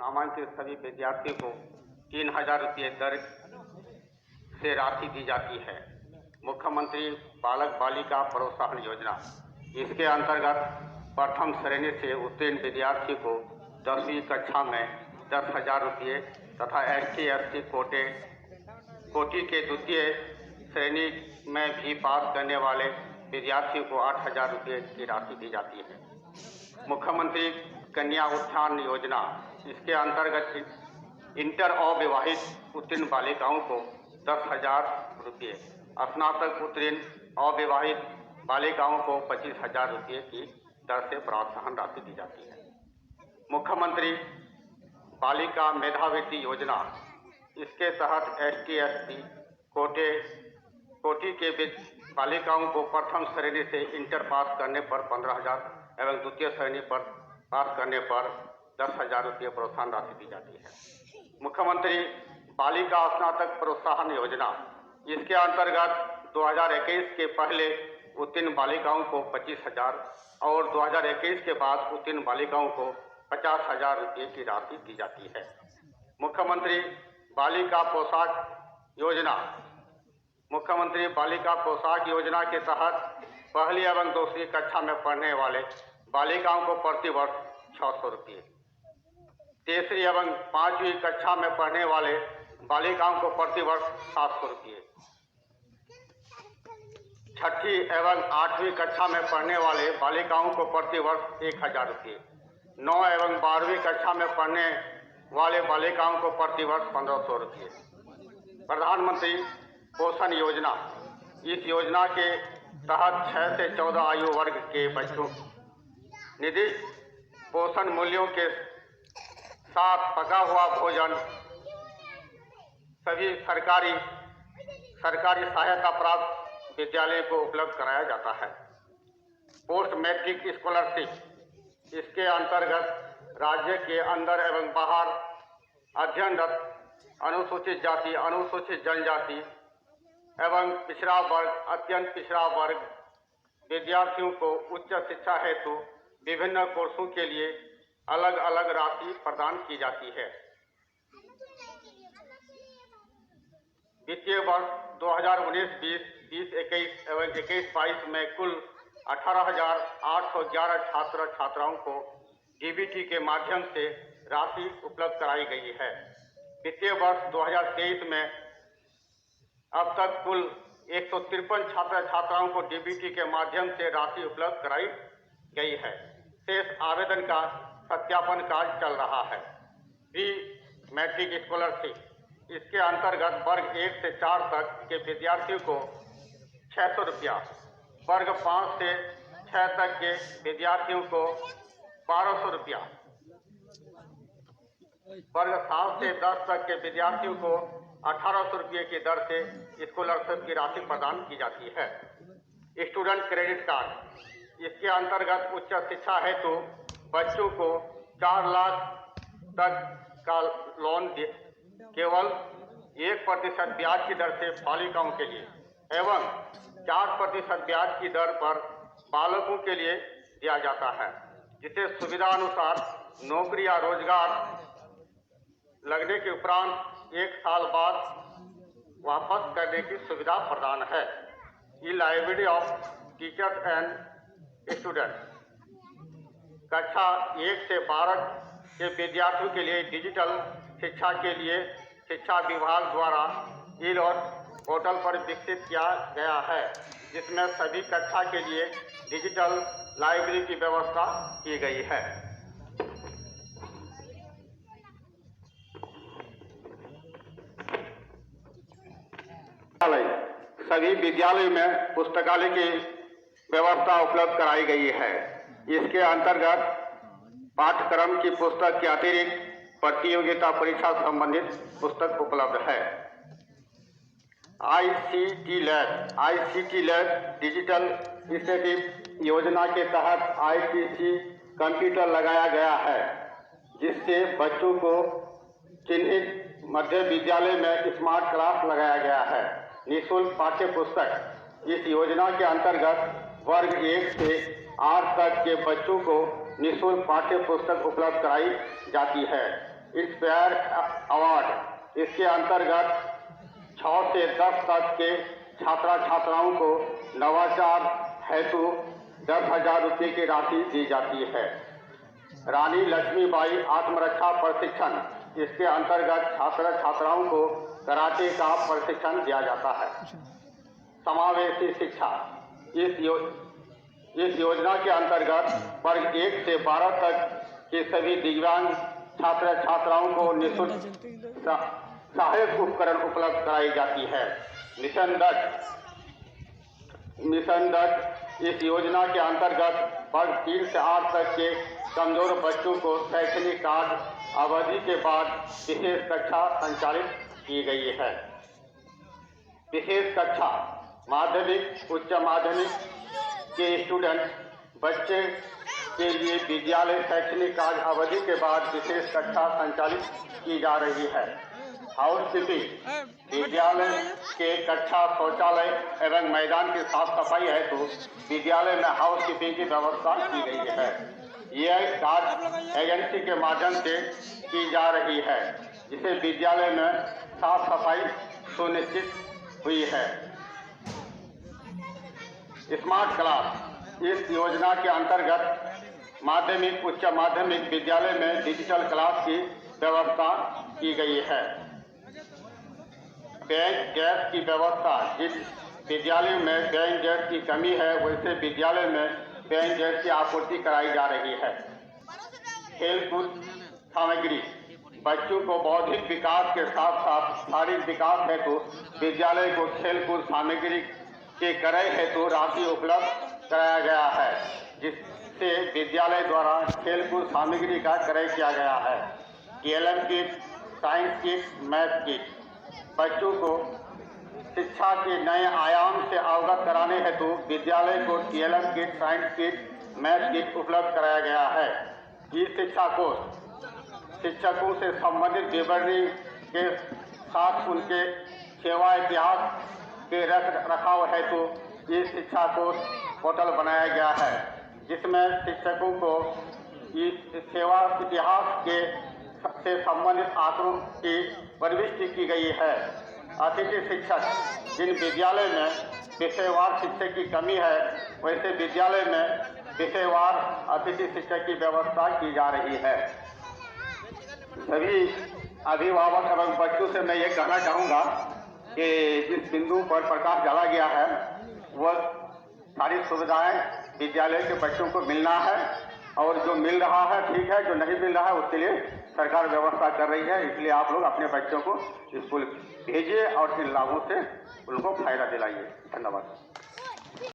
नामांकित सभी विद्यार्थियों को 3000 रुपये दर से राशि दी जाती है। मुख्यमंत्री बालक बालिका प्रोत्साहन योजना, इसके अंतर्गत प्रथम श्रेणी से उत्तीर्ण विद्यार्थी को 10वीं कक्षा में 10,000 रुपये तथा ST/SC कोटि के द्वितीय श्रेणी में भी पास करने वाले विद्यार्थियों को 8,000 रुपये की राशि दी जाती है। मुख्यमंत्री कन्या उत्थान योजना, इसके अंतर्गत इंटर अविवाहित उत्तीर्ण बालिकाओं को 10,000 रुपये, स्नातक उत्तीर्ण अविवाहित बालिकाओं को 25,000 रुपये की दर से प्रोत्साहन राशि दी जाती है। मुख्यमंत्री बालिका मेधावृत्ति योजना, इसके तहत ST/SC कोटि के बालिकाओं को प्रथम श्रेणी से इंटर पास करने पर 15,000 एवं द्वितीय श्रेणी पर पास करने पर 10,000 रुपये प्रोत्साहन राशि दी जाती है। मुख्यमंत्री बालिका स्नातक प्रोत्साहन योजना, इसके अंतर्गत 2021 के पहले उत्तीर्ण बालिकाओं को 25,000 और 2021 के बाद उत्तीर्ण बालिकाओं को 50,000 रुपये की राशि दी जाती है। मुख्यमंत्री बालिका पोशाक योजना, मुख्यमंत्री बालिका पोशाक योजना के तहत पहली एवं दूसरी कक्षा में पढ़ने वाले बालिकाओं को प्रति वर्ष 600 रुपये, तीसरी एवं 5वीं कक्षा में पढ़ने वाले बालिकाओं को प्रति वर्ष 700 रुपये, 6ठी एवं 8वीं कक्षा में पढ़ने वाले बालिकाओं को प्रति वर्ष 1,000 रुपये, 9 एवं 12वीं कक्षा में पढ़ने वाले बालिकाओं को प्रति वर्ष 1,500 रुपये। प्रधानमंत्री पोषण योजना, इस योजना के तहत 6 से 14 आयु वर्ग के बच्चों निर्दिष्ट पोषण मूल्यों के साथ पका हुआ भोजन सभी सरकारी सहायता प्राप्त विद्यालय को उपलब्ध कराया जाता है। पोस्ट मैट्रिक स्कॉलरशिप, इसके अंतर्गत राज्य के अंदर एवं बाहर अध्ययनरत अनुसूचित जाति, अनुसूचित जनजाति एवं पिछड़ा वर्ग, अत्यंत पिछड़ा वर्ग विद्यार्थियों को उच्च शिक्षा हेतु विभिन्न कोर्सों के लिए अलग अलग राशि प्रदान की जाती है। वित्तीय वर्ष 2019-20, 2021 एवं 21-22 में कुल 18,811 छात्र छात्राओं को DBT के माध्यम से राशि उपलब्ध कराई गई है। वित्तीय वर्ष 2023 में अब तक कुल 153 छात्र छात्राओं को DBT के माध्यम से राशि उपलब्ध कराई गई है। शेष आवेदन का सत्यापन कार्य चल रहा है। प्री मैट्रिक स्कॉलरशिप, इसके अंतर्गत वर्ग 1 से 4 तक के विद्यार्थियों को 600 रुपया, वर्ग 5 से 6 तक के विद्यार्थियों को 1200 रुपया, वर्ग 7 से 10 तक के विद्यार्थियों को 1,800 रुपये की दर से स्कॉलरशिप की राशि प्रदान की जाती है। स्टूडेंट क्रेडिट कार्ड, इसके अंतर्गत उच्च शिक्षा हेतु बच्चों को 4 लाख तक का लोन केवल 1% ब्याज की दर से बालिकाओं के लिए एवं 4% ब्याज की दर पर बालकों के लिए दिया जाता है, जिसे सुविधा अनुसार नौकरी या रोजगार लगने के उपरांत 1 साल बाद वापस करने की सुविधा प्रदान है। ई library of teachers and student, कक्षा 1 से 12 के विद्यार्थियों के लिए डिजिटल शिक्षा के लिए शिक्षा विभाग द्वारा ई-लॉट पोर्टल पर विकसित किया गया है, जिसमें सभी कक्षा के लिए डिजिटल लाइब्रेरी की व्यवस्था की गई है। सभी विद्यालयों में पुस्तकालय की व्यवस्था उपलब्ध कराई गई है। इसके अंतर्गत पाठ्यक्रम की पुस्तक के अतिरिक्त प्रतियोगिता परीक्षा संबंधित पुस्तक उपलब्ध है। ICT लैब डिजिटल इनिशिएटिव योजना के तहत ITC कंप्यूटर लगाया गया है, जिससे बच्चों को चिन्हित मध्य विद्यालय में स्मार्ट क्लास लगाया गया है। निःशुल्क पाठ्य पुस्तक, इस योजना के अंतर्गत वर्ग 1 से 8 तक के बच्चों को निःशुल्क पाठ्य पुस्तक उपलब्ध कराई जाती है। Inspire award. इसके अंतर्गत 6 से 10 तक के छात्रा छात्राओं को नवाचार हेतु 10,000 रुपये की राशि दी जाती है। रानी लक्ष्मीबाई आत्मरक्षा प्रशिक्षण। इसके अंतर्गत छात्र छात्राओं को कराटे का प्रशिक्षण दिया जाता है। समावेशी शिक्षा। इस योजना के अंतर्गत वर्ग 1 से 12 तक के सभी दिव्यांग छात्र छात्राओं को निःशुल्क सहायक उपकरण उपलब्ध कराई जाती है। मिशन दत्त। इस योजना के अंतर्गत वर्ग 3 से 8 तक के कमजोर बच्चों को शैक्षणिक कार्य अवधि के बाद विशेष कक्षा संचालित की गई है। विशेष कक्षा माध्यमिक उच्च माध्यमिक के स्टूडेंट बच्चे के लिए विद्यालय शैक्षणिक कार्य अवधि के बाद विशेष कक्षा संचालित की जा रही है। हाउसकीपिंग। विद्यालय के कक्षा शौचालय एवं मैदान की साफ सफाई है तो विद्यालय में हाउसकीपिंग की व्यवस्था की गई है। यह कार्य एजेंसी के माध्यम से की जा रही है जिसे विद्यालय में साफ सफाई सुनिश्चित हुई है। Smart class. इस योजना के अंतर्गत माध्यमिक उच्च माध्यमिक विद्यालय में डिजिटल क्लास की व्यवस्था की गई है। पेयजल गैस की व्यवस्था। जिस विद्यालय में पेयजल गैस की कमी है वैसे विद्यालय में पेयजल गैस की आपूर्ति कराई जा रही है। खेलकूद सामग्री। बच्चों को बौद्धिक विकास के साथ साथ शारीरिक विकास हेतु विद्यालय को खेलकूद सामग्री के क्रय हेतु राशि उपलब्ध कराया गया है जिससे विद्यालय द्वारा खेलकूद सामग्री का क्रय किया गया है। TLM kit, science kit, math kit. बच्चों को शिक्षा के नए आयाम से अवगत कराने हेतु विद्यालय को TLM kit, science kit, math kit उपलब्ध कराया गया है। ई शिक्षा कोष। शिक्षकों से संबंधित विवरणी के साथ उनके सेवा इतिहास के रखरखाव हेतु ये शिक्षा कोष पोर्टल बनाया गया है जिसमें शिक्षकों को सेवा इतिहास के से संबंधित आंकड़ों की प्रविष्टि की गई है। अतिथि शिक्षक। जिन विद्यालय में विषयवार शिक्षक की कमी है वैसे विद्यालय में विषयवार अतिथि शिक्षक की व्यवस्था की जा रही है। सभी अभिभावक एवं बच्चों से मैं ये कहना चाहूँगा कि जिस बिंदु पर प्रकाश डाला गया है वह सारी सुविधाएं विद्यालय के बच्चों को मिलना है और जो मिल रहा है ठीक है, जो नहीं मिल रहा है उसके लिए सरकार व्यवस्था कर रही है। इसलिए आप लोग अपने बच्चों को स्कूल भेजिए और इन लाभों से उनको फायदा दिलाइए। धन्यवाद।